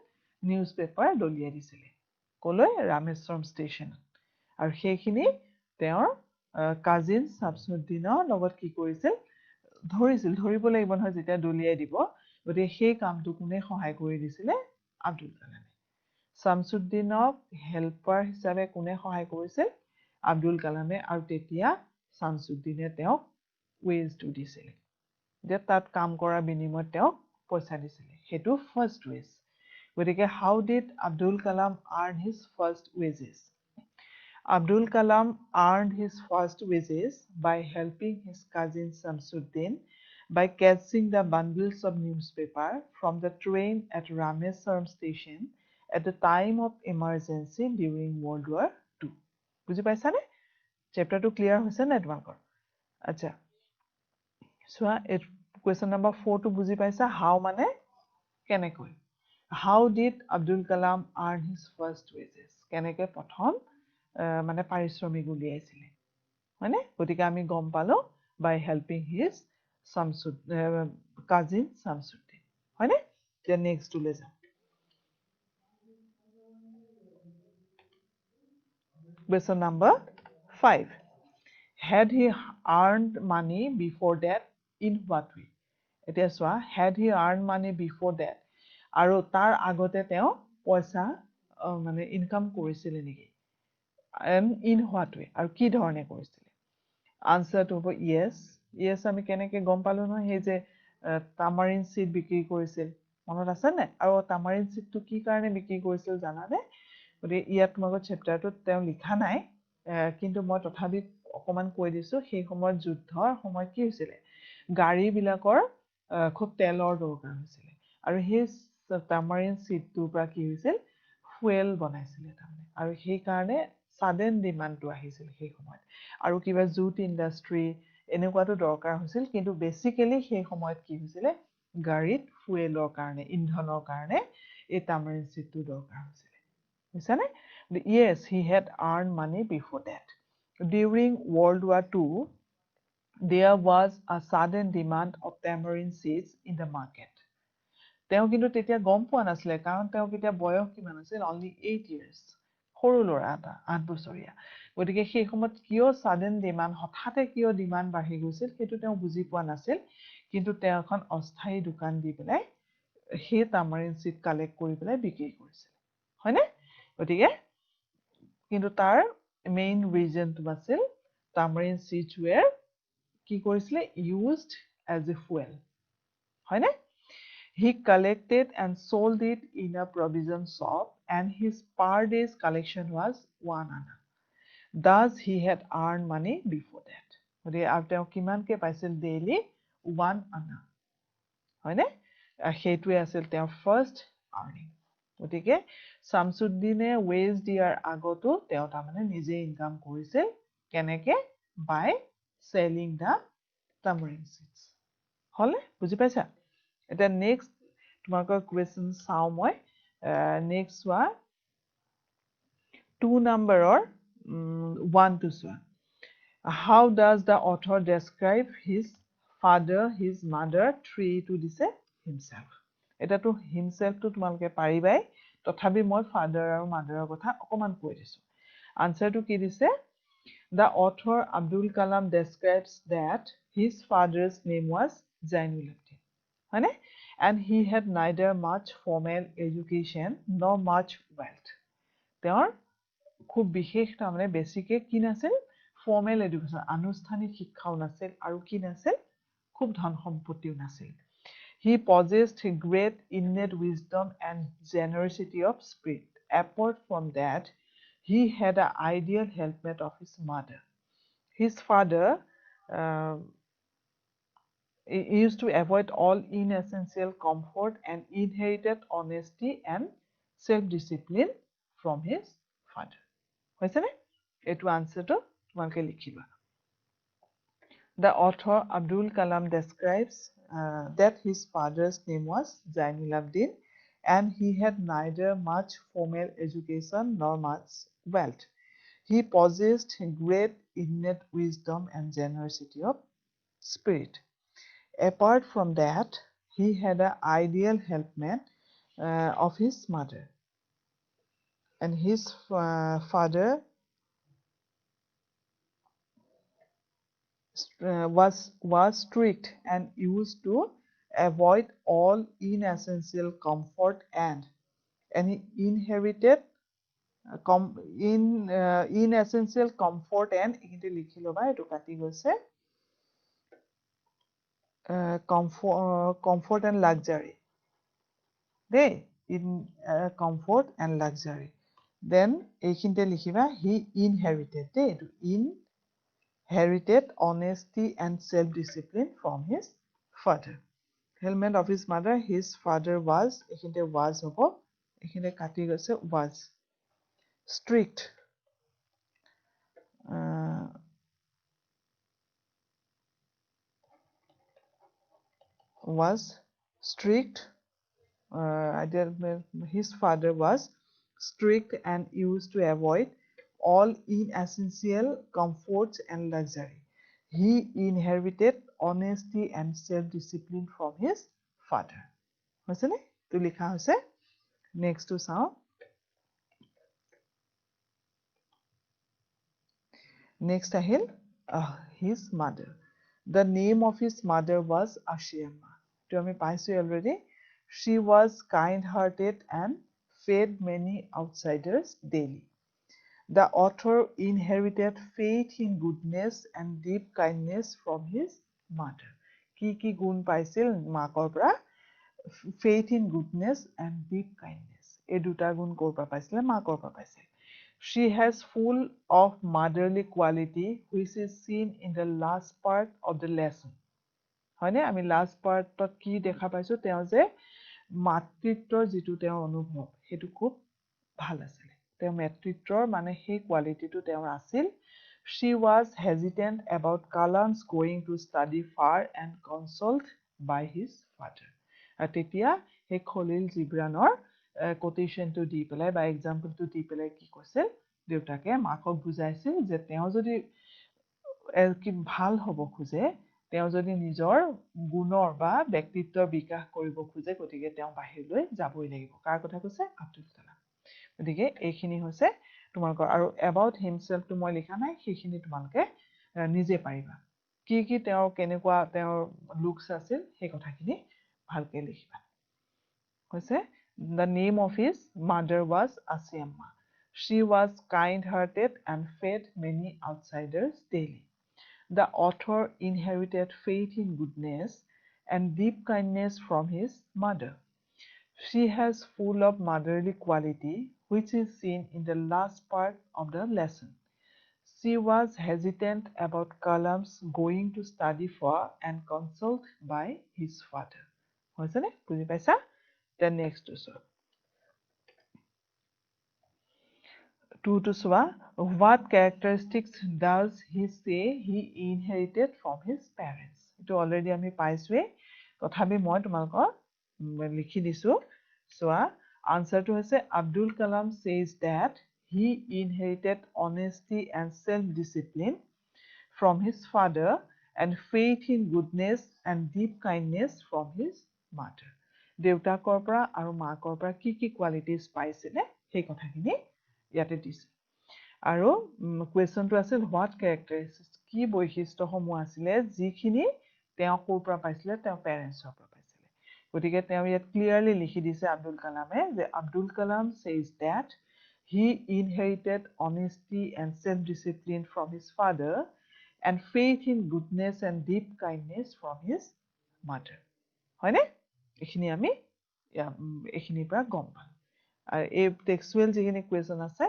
নিউজ পেপাৰ দলিয়াই দিছিলে কলৈ ৰামেশ্বৰম ষ্টেচন আৰু সেইখিনি তেওঁৰ কাজিন শামছুদ্দিনৰ লগত কি কৰিছিল ধৰিব লাগিব নহয় যেতিয়া দলিয়াই দিব গতিকে সেই কামটো কোনে সহায় কৰি দিছিলে আব্দুল কালামে শামছুদ্দিনক হেল্পাৰ হিচাপে কোনে সহায় কৰিছিল আব্দুল কালামে আৰু তেতিয়া শামছুদ্দিনে তেওঁক ৱেজটো দিছিলে যে তাত কাম কৰাৰ বিনিময়ত তেওঁক পইচা দিছিলে সেইটো ফাৰ্ষ্ট ৱেজ গতিকে how did Abdul Kalam earn his first wages Abdul Kalam earned his first wages by helping his cousin Shamsuddin by catching the bundles of newspaper from the train at Rameswaram station at the time of emergency during World War II. বুজি পাইছানে চেপ্টাৰটো clear হৈছে নে তোমালোকৰ আচ্ছা চোৱা question number 4 টো বুজি পাইছা how মানে কেনেকৈ how did Abdul Kalam earn his first wages কেনেকৈ প্ৰথম মানে পাৰিশ্ৰমিক উলিয়াইছিলে হয়নে গতিকে আমি গম পালো by helping his cousin Shamsuddin হয়নে এতিয়া নেক্সট লৈ যাম question number 5 had he earned money before that in what way? এতিয়া চোৱা, had he earned money before that, আৰু তাৰ আগতে তেওঁ পইচা মানে ইনকাম কৰিছিলে নেকি, and in what way, আৰু কি ধৰণে কৰিছিলে? আনসাৰটো হ'ব yes. yes আমি কেনেকৈ গম পালো নহয়, সেই যে তামাৰিন চিড বিক্ৰী কৰিছিল, মনত আছে নে? আৰু তামাৰিন চিডটো কি কাৰণে বিক্ৰী কৰিছিল জানানে? গতিকে ইয়াত তোমালোকৰ চেপ্টাৰটোত তেওঁ লিখা নাই, কিন্তু মই তথাপি অকণমান কৈ দিছোঁ। সেই সময়ত যুদ্ধৰ সময়ত কি হৈছিলে, গাড়ীবিলাকৰ খুব তেলৰ দৰকাৰ হৈছিলে, আৰু সেই তামাৰিন চিডটোৰ পৰা কি হৈছিল, ফুৱেল বনাইছিলে তাৰমানে, আৰু সেইকাৰণে ছাডেন ডিমাণ্ডটো আহিছিল সেই সময়ত, আৰু কিবা জুট ইণ্ডাষ্ট্ৰী এনেকুৱাটো দৰকাৰ হৈছিল, কিন্তু বেচিকেলি সেই সময়ত কি হৈছিলে, গাড়ীত ফুৱেলৰ কাৰণে, ইন্ধনৰ কাৰণে এই তামাৰিন চিডটো দৰকাৰ হৈছিলে। বুজিছানে? Yes, he had earned money before that. During World War II, there was a sudden demand of tamarind seeds in the market. তেওঁ কিন্তু তেতিয়া গম পোৱা নাছিলে, কাৰণ তেওঁ তেতিয়া বয়স কিমান আছিল, only 8 years, সৰু ল'ৰা এটা, 8 বছৰীয়া। গতিকে সেই সময়ত কিয় ছাডেন ডিমাণ্ড, হঠাতে কিয় ডিমাণ্ড বাঢ়ি গৈছিল, সেইটো তেওঁ বুজি পোৱা নাছিল, কিন্তু তেওঁ এখন অস্থায়ী দোকান দি পেলাই সেই তামাৰিন চিড কালেক্ট কৰি পেলাই বিক্ৰী কৰিছিল, হয়নে? গতিকে কিন্তু তাৰ মেইন ৰিজনটো আছিল তামাৰিন চিডছ ৱেৰ কি কৰিছিলে, ইউজড এজ এ ফুৱেল, হয়নে? He collected and sold it in a provision shop, and his per day's collection was 1 anna. Thus he had earned money before that. গতিকে আৰু তেওঁ কিমানকে পাইছিল ডেইলি, 1 anna, হয়নে? সেইটোৱে আছিল তেওঁৰ ফাৰ্ষ্ট আৰ্নিং। গতিকে শামছুদ্দিনে ৱেজ দিয়াৰ আগতো তেওঁ তাৰমানে নিজে ইনকাম কৰিছিল, কেনেকে, বাই চেলিং দ্য তামাৰিন চিডছ। হ'লে বুজি পাইছা? এতিয়া নেক্সট তোমালোকৰ কুৱেশ্যন চাওঁ মই। নেক্সট চোৱা, 2 নম্বৰৰ 1টো চোৱা। How does the author describe his father, his mother, 3টো দিছে himself. এটাতো হিমছেল্ফটো তোমালোকে পাৰিবাই, তথাপি মই ফাদাৰ আৰু মাদাৰৰ কথা অকণমান কৈ দিছোঁ। আনচাৰটো কি দিছে, the author Abdul Kalam describes that his father's name was Jainul Abdeen, হয়নে? And he had neither much formal education nor much wealth. তেওঁৰ খুব বিশেষ তাৰমানে বেছিকে কি নাছিল, ফৰ্মেল এডুকেশ্যন, আনুষ্ঠানিক শিক্ষাও নাছিল, আৰু কি নাছিল, খুব ধন সম্পত্তিও নাছিল। He possessed great innate wisdom and generosity of spirit. Apart from that, he had an ideal helpmate of his mother. His father used to avoid all inessential comfort and inherited honesty and self-discipline from his father. হৈছেনে? এইটো আনসাৰটো তোমালোকে লিখিবা। The author Abdul Kalam describes that his father's name was Zainul Abidin, and he had neither much formal education nor much wealth. He possessed great innate wisdom and generosity of spirit. Apart from that, he had an ideal helpmate of his mother, and his father was strict and used to avoid all inessential comfort, and he inherited inessential comfort and এইখিনিতে লিখি ল'বা, এইটো কাটি গৈছে, comfort and luxury, দেই, in comfort and luxury. Then এইখিনিতে লিখিবা he inherited, দেই, এইটো inherited honesty and self-discipline from his father. Helpmate of his mother, his father was, এইখিনিতে was হ'ব, এইখিনিতে কাটি গৈছে was strict, his father was strict and used to avoid all inessential comforts and luxury. He inherited honesty and self-discipline from his father. হৈছেনে? তো লিখা হৈছে। নেক্সটটো চাওঁ। নেক্সট আহিল his mother. The name of his mother was Ashiamma. To আমি পাইছো already. She was kind-hearted and fed many outsiders daily. The author inherited faith in goodness and deep kindness from his mother. কি গুণ পাইছিল মাকৰ পৰা? Faith in goodness and deep kindness. এই দুটা গুণ ক'ৰ পৰা পাইছিলে? মাকৰ পৰা পাইছিল. She has full of motherly quality which is seen in the last part of the lesson. হয়নে? আমি লাষ্ট পাৰ্টত কি দেখা পাইছো? তেওঁ যে মাতৃত্বৰ যিটো তেওঁৰ অনুভৱ সেইটো খুব ভাল আছিলে. তেওঁ মাতৃত্বৰ মানে সেই কোৱালিটিটো তেওঁৰ আছিল. She was hesitant about Kalam's going to study far and consoled by his father. আৰু তেতিয়া সেই খলিল জিব্ৰানৰ কোটেশনটো দি পেলাই বা এক্সাম্পলটো দি পেলাই কি কৈছিল? দেউতাকে মাকক বুজাইছিল যে তেওঁ যদি কি ভাল হ'ব খোজে, তেওঁ যদি নিজৰ গুণৰ বা ব্যক্তিত্বৰ বিকাশ কৰিব খোজে, গতিকে তেওঁ বাহিৰলৈ যাবই লাগিব. কাৰ কথা কৈছে? আব্দুল কালাম. গতিকে এইখিনি হৈছে তোমালোকৰ, আৰু এবাউট হিমছেল্ফটো মই লিখা নাই, সেইখিনি তোমালোকে নিজে পাৰিবা. কি তেওঁৰ কেনেকুৱা তেওঁৰ লুকছ আছিল সেই কথাখিনি ভালকে লিখিবা. হৈছে the name of his mother was Asiamma. She was kind-hearted and fed many outsiders daily. The author inherited faith in goodness and deep kindness from his mother. She has full of motherly quality which is seen in the last part of the lesson. She was hesitant about Kalam's going to study far and consoled by his father. হৈছেনে? বুজি পাইছা? The next চোৱা. 2 to চোৱা. What characteristics does he say he inherited from his parents? এইটো already আমি পাইছোৱে, তথাপি মই তোমালোকক লিখি দিছো. চোৱা, আনসাৰটো হৈছে Abdul Kalam says that he inherited honesty and self-discipline from his father and faith in goodness and deep kindness from his mother. দেউতাকৰ পৰা আৰু মাকৰ পৰা কি কোৱালিটিজ পাইছিলে সেই কথাখিনি ইয়াতে দিছে. আৰু কুৱেশ্যনটো আছিল হোৱাট কেৰেক্টাৰিষ্টিক্স, কি বৈশিষ্ট্যসমূহ আছিলে যিখিনি তেওঁ ক'ৰ পৰা পাইছিলে? তেওঁ পেৰেণ্টছৰ পৰা পাইছিলে. গতিকে তেওঁ ইয়াত ক্লিয়াৰলি লিখি দিছে আব্দুল কালামে যে Abdul Kalam says that he inherited honesty and self-discipline from his father and faith in goodness and deep kindness from his mother. হয়নে? এইখিনি আমি এইখিনিৰ পৰা গম পাম. আৰু এই টেক্সচুৱেল যিখিনি কুৱেশ্যন আছে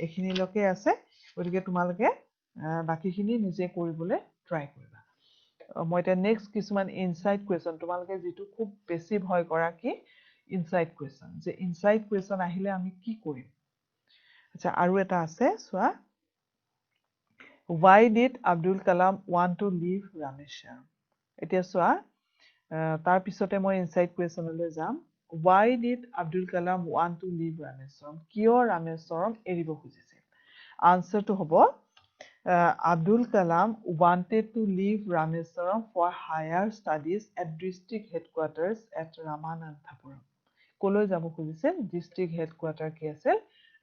এইখিনিলৈকে আছে, গতিকে তোমালোকে বাকীখিনি নিজে কৰিবলৈ ট্ৰাই কৰিবা. মই এতিয়া নেক্সট কিছুমান ইনচাইট কুৱেশ্যন, তোমালোকে যিটো খুব বেছি ভয় কৰা কি ইনচাইট কুৱেশ্যন, যে ইনচাইট কুৱেশ্যন আহিলে আমি কি কৰিম. আচ্ছা, আৰু এটা আছে চোৱা. Why did Abdul Kalam want to leave Rameshwaram? এতিয়া চোৱা, তাৰ পিছতে মই ইনচাইট কুৱেশ্যনলৈ যাম. Why did Abdul Kalam want to leave Rameshwaram? কিয় ৰামেশ্বৰম এৰিব খুজিছিল? আনসাৰটো হ'ব Abdul Kalam wanted to leave Rameshwaram for higher studies at district headquarters at Ramananthapuram. কলৈ যাব খুজিছিল? ডিষ্ট্ৰিক্ট হেডকোৱাৰ্টাৰ কি আছিল?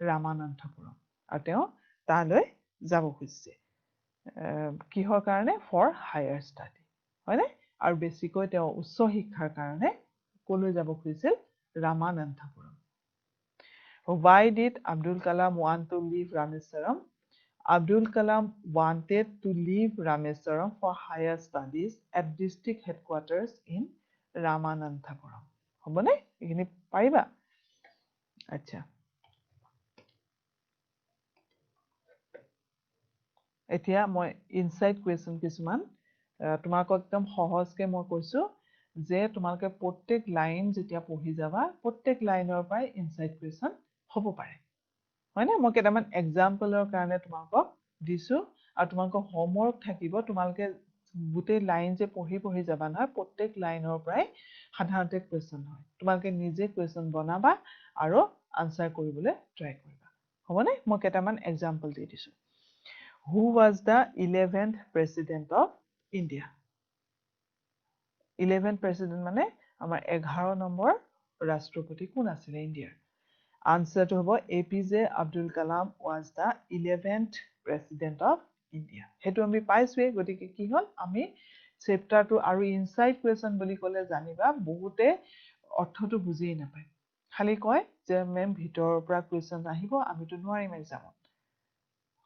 ৰামানন্থপুৰম. আৰু তেওঁ তালৈ যাব খুজিছে কিহৰ কাৰণে? For higher study. হয়নে? আৰু বেছিকৈ তেওঁ উচ্চ শিক্ষাৰ কাৰণে কলৈ যাব খুজিছিল? ৰামানন্থপুৰম. Why did Abdul Kalam want to leave Rameshwaram? Abdul Kalam wanted to leave Rameshwaram for higher studies at district headquarters in Ramananthapuram. হ'বনে? এইখিনি পাৰিবা? আচ্ছা, এতিয়া মই ইনচাইট কুৱেশ্যন কিছুমান তোমালোকক একদম সহজকে মই কৈছো যে তোমালোকে প্ৰত্যেক লাইন যেতিয়া পঢ়ি যাবা প্ৰত্যেক লাইনৰ পৰাই ইনচাইট কুৱেশ্যন হ'ব পাৰে. হয়নে? মই কেইটামান এক্সাম্পলৰ কাৰণে তোমালোকক দিছো, আৰু তোমালোকৰ হোমৱৰ্ক থাকিব. তোমালোকে গোটেই লাইন যে পঢ়ি যাবা নহয়, প্ৰত্যেক লাইনৰ পৰাই সাধাৰণতে কুৱেশ্যন হয়. তোমালোকে নিজে কুৱেশ্যন বনাবা আৰু আনচাৰ কৰিবলৈ ট্ৰাই কৰিবা. হ'বনে? মই কেইটামান এক্সাম্পল দি দিছো. Who was the 11th president of India? 11th president মানে আমাৰ 11 নম্বৰ ৰাষ্ট্ৰপতি কোন আছিলে ইণ্ডিয়াৰ? আনসাৰটো হ'ব APJ Abdul Kalam was the 11th president of India. হেতু আমি পাইছোৱে গতিকে কি হল আমি চেপ্টাৰটো আৰু ইনসাইড কোৱেশ্চন বুলি ক'লে জানিবা বহুতে অৰ্থটো বুজিয়ে নাপায় খালি কয় যে মেম ভিতৰৰ পৰা কোৱেশ্চন আহিব আমিতো নোৱাৰিম এক্সামত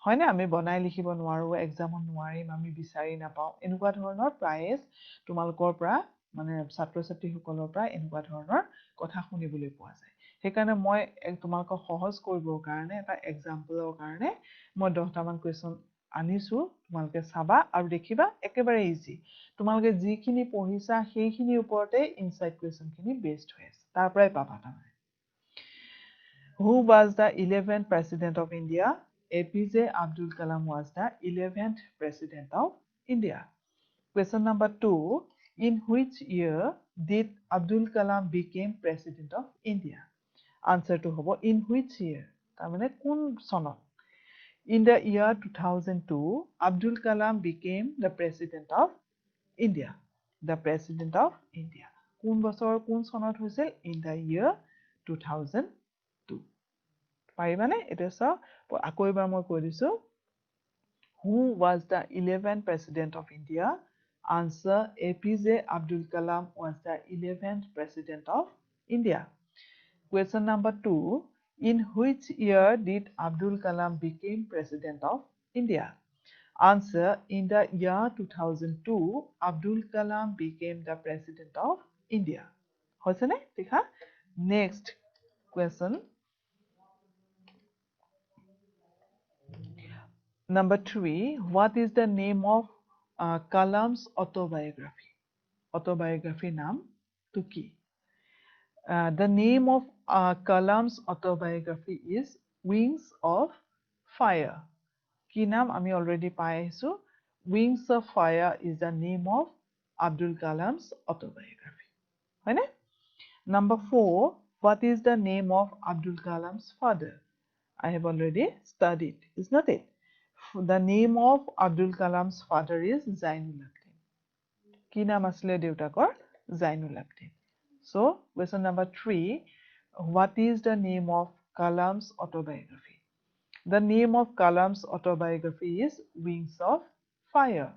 হয় না আমি বনাই লিখিব নোৱাৰো এক্সামত নোৱাৰিম আমি বিচাৰি নাপাওঁ এনেকুৱা ধৰণৰ প্ৰায়েছ তোমালোকৰ পৰা মানে ছাত্ৰ ছাত্ৰীসকলৰ পৰা এনেকুৱা ধৰণৰ কথা শুনিবলৈ পোৱা যায় সেইকাৰণে মই তোমালোকক সহজ কৰিবৰ কাৰণে এটা এক্সাম্পলৰ কাৰণে মই 10টা মান কোৱেশ্চন আনিছো তোমালোকে চাবা আৰু দেখিবা একেবাৰে ইজি তোমালোকে যিখিনি পঢ়িছা সেইখিনিৰ ওপৰতে ইনসাইড কোৱেশ্চনখিনি বেসড হৈ আছে তাৰ পৰাই পাবা তাৰমানে Who was the 11th president of India? APJ Abdul Kalam was the 11th president of India. Question number 2. In which year did Abdul Kalam became president of India? Answer to hobo in which year? Tamane kun sonot? In the year 2002, Abdul Kalam became the president of India. The president of India. Kun bosor kun sonot hoisil in the year 2002. পাৰিবানে এটা চাও আকৌ এবাৰ মই কৈ দিছো Who was the 11th president of India? Answer APJ Abdul Kalam was the 11th president of India. Question number 2. In which year did Abdul Kalam became president of India? Answer in the year 2002 Abdul Kalam became the president of India. হৈছে নে দেখা next question Number 3, what is the name of Kalam's autobiography? Autobiography naam to ki? The name of Kalam's autobiography is Wings of Fire. Ki naam ami already paisu. Wings of Fire is the name of Abdul Kalam's autobiography. Right? Number 4, what is the name of Abdul Kalam's father? I have already studied, is not it? The name of Abdul Kalam's father is Zainul Abidin. Ki naam asle deutakor? Zainul Abidin. So, question number 3. What is the name of Kalam's autobiography? The name of Kalam's autobiography is Wings of Fire.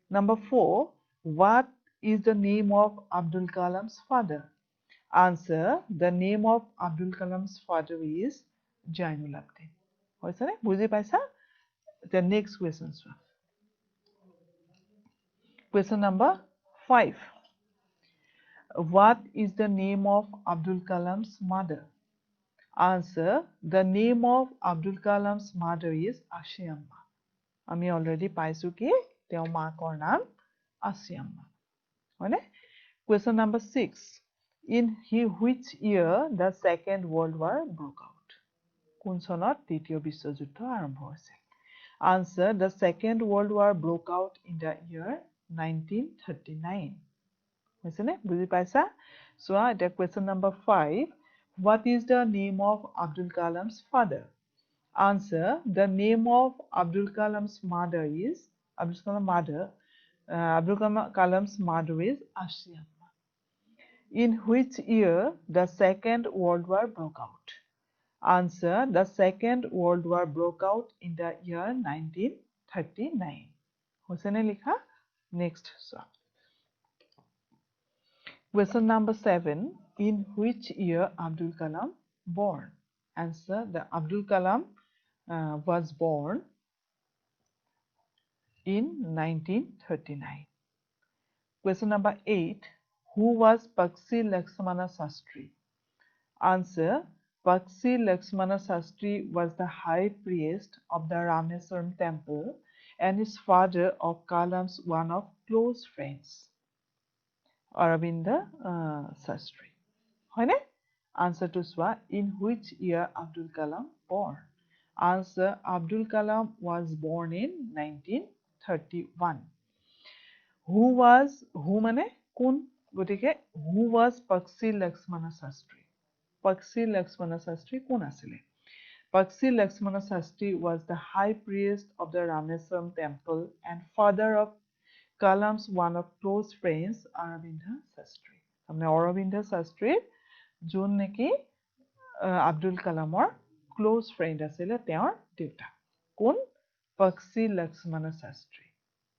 Number 4. What is the name of Abdul Kalam's father? Answer. The name of Abdul Kalam's father is Zainul Abidin. Hoise ne? Buji paisa? The next question. Question number 5. What is the name of Abdul Kalam's mother? Answer. The name of Abdul Kalam's mother is Ashiamma. Ami already paisu ki teo maakor naam Ashiamma. Hoine? Question number 6. In which year the Second World War broke out? Kun sonot Titiyo Biswajuddho arambho hoisil? Answer. The Second World War broke out in the year 1939. Hoisene? Buji paisa? So, the question number 5. What is the name of Abdul Kalam's father? Answer. The name of Abdul Kalam's mother is Abdul Kalam's mother is Ashiamma. In which year the Second World War broke out? Answer. The Second World War broke out in the year 1939. Hosene likha? Next. So, question number 7. In which year Abdul Kalam born? Answer. The Abdul Kalam was born in 1939. Question number 8. Who was Pakshi Lakshmana Sastri? Answer. Pakshi Lakshmana Sastri was the high priest of the Rameswaram temple and is father of Kalam's one of close friends, Arabinda Sastri. Hoine? Answer to Swa. In which year Abdul Kalam born? Answer. Abdul Kalam was born in 1931. Who mane kun gotike who was Pakshi Lakshmana Sastri? Pakshi Lakshmana Sastri kun asile? Pakshi Lakshmana Sastri was the high priest of the Rameswaram temple and father of Kalam's one of close friends, Arabinda Sastri. Tamne Arabinda Sastri jun neki Abdul Kalamor close friend asile teor deuta. Kun Paksi Lakshmana Shastri.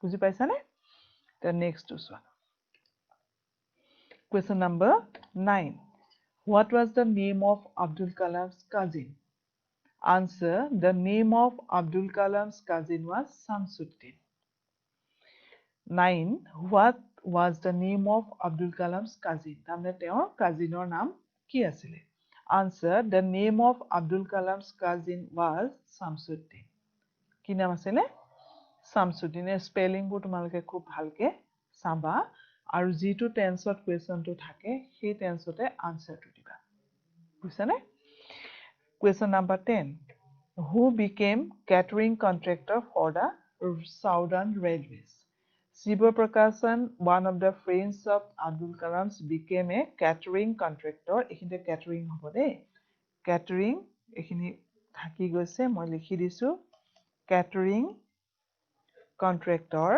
বুজি পাইছানে? The next one. Question number 9. What was the name of Abdul Kalam's cousin? Answer. The name of Abdul Kalam's cousin was Samsuddin. 9. What was the name of Abdul Kalam's cousin? তাৰমানে তেওঁৰ কাজিনৰ নাম কি আছিলে? Answer. The name of Abdul Kalam's cousin was Samsuddin. কি নাম আছিলে? Samsuddin. স্পেলিংবোৰ তোমালোকে খুব ভালকে চাবা আৰু যিটো টেন্সত কুৱেশ্যনটো থাকে সেই টেন্সতে আনসাৰটো দিবা বুজিছানে Question number 10 Who became catering contractor for the Southern Railways Shiva Prakashan one of the friends of Abdul Kalam's became a catering contractor এখিনিতে catering হ'ব দেই catering এখিনি থাকি গৈছে মই লিখি দিছো catering contractor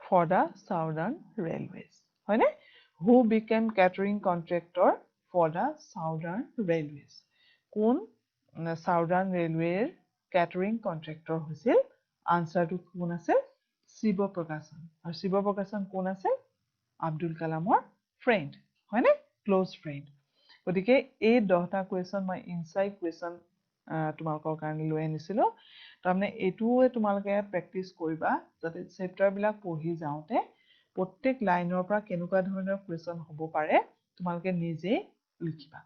for the Southern Railways. Who became catering contractor for the Southern Railways? কোন Southern Railway catering contractor হৈছিল? Answer to কোন আছিল? Shiva Prakashan. আৰু Shiva Prakashan কোন আছিল? Abdul Kalamৰ friend. হয়নে? Close friend. গতিকে এই 10টা কুৱেশ্যন মই ইনসাইড কুৱেশ্যন তোমালোকৰ কাৰণে লৈ আনিছিলো তাৰমানে এটোৱে তোমালোকে প্ৰেক্টিস কৰিবা যাতে চেপ্টাৰ বিলাক পঢ়ি যাওতে প্ৰত্যেক লাইনৰ পৰা কেনেকুৱা ধৰণৰ কুৱেশ্যন হ'ব পাৰে তোমালোকে নিজে লিখিবা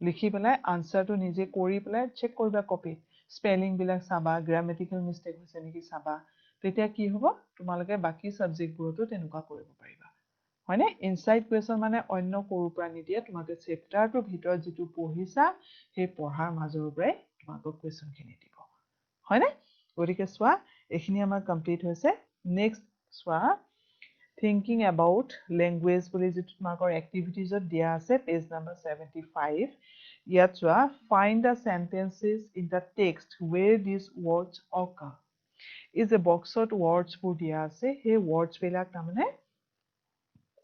লিখি পেলাই আনসাৰটো নিজে কৰি পেলাই চেক কৰিবা কপি স্পেলিং বিলাক চাবা গ্ৰামেটিক্যাল মিস্টেক হৈছে নেকি চাবা তেতিয়া কি হ'ব তোমালোকে বাকি সাবজেক্টবোৰতো তেনেকুৱা কৰিব পাৰিবা হয়নে ইনসাইড কুৱেশ্যন মানে অন্য কোৰ পৰা নিদিয়ে তোমালোকে চেপ্টাৰটোৰ ভিতৰত যেটো পঢ়িছা সেই পঢ়াৰ মাজৰ পৰাই তোমালোকক কুৱেশ্যনখিনি দিব হয়নে গতিকে চোৱা এখিনি আমাৰ কমপ্লিট হৈছে নেক্সট চোৱা thinking about language বুলি যেটো তোমালোকৰ এক্টিভিটিজত দিয়া আছে পেজ নম্বৰ 75 ইয়াত চোৱা find the sentences in the text where these words occur is a boxত words বোৰ দিয়া আছে সেই words বিলাক তাৰমানে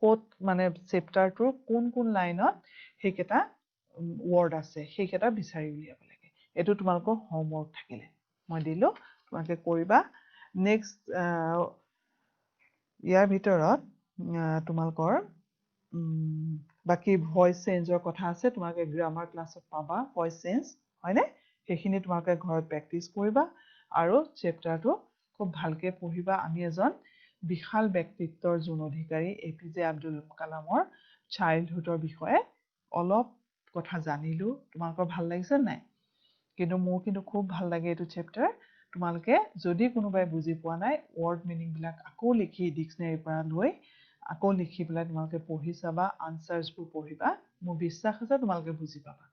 কোত মানে চেপ্টাৰটোৰ কোন কোন লাইনত হেকেটা ওয়াৰ্ড আছে হেকেটা বিচাৰি উলিয়াব লাগে এটো তোমালোকৰ হোমৱৰ্ক থাকিলে মই দিলো তোমালোকে কৰিবা নেক্সট ইয়াৰ ভিতৰত তোমালোকৰ বাকি ভয়েস চেঞ্জৰ কথা আছে তোমালোকে গ্ৰামাৰ ক্লাছত পাবা ভয়েস চেঞ্জ হয়নে হেখিনি তোমালোকে ঘৰত প্ৰেক্টিস কৰিবা আৰু চেপ্টাৰটো খুব ভালকে পঢ়িবা আমি এজন বিশাল ব্যক্তিত্বৰ জন অধিকাৰী এপিজে আব্দুল কালামৰ চাইল্ডহুডৰ বিষয়ে অলপ কথা জানিলো তোমালোকৰ ভাল লাগিছে নাই কিন্তু মোৰ কিন্তু খুব ভাল লাগে এটো চেপ্টাৰ তোমালোকে যদি কোনোবাই বুজি পোৱা নাই ওয়াৰ্ড মিনিং বিলাক আকৌ লিখি ডিকশনাৰি পৰা লৈ আকৌ লিখি পেলাই তোমালোকে পঢ়ি চাবা আনসাৰছবোৰ পঢ়িবা মোৰ বিশ্বাস আছে তোমালোকে বুজি পাবা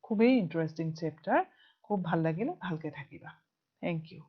খুবেই ইন্টাৰেষ্টিং চেপ্টাৰ খুব ভাল লাগিলে ভালকে থাকিবা থ্যাংক ইউ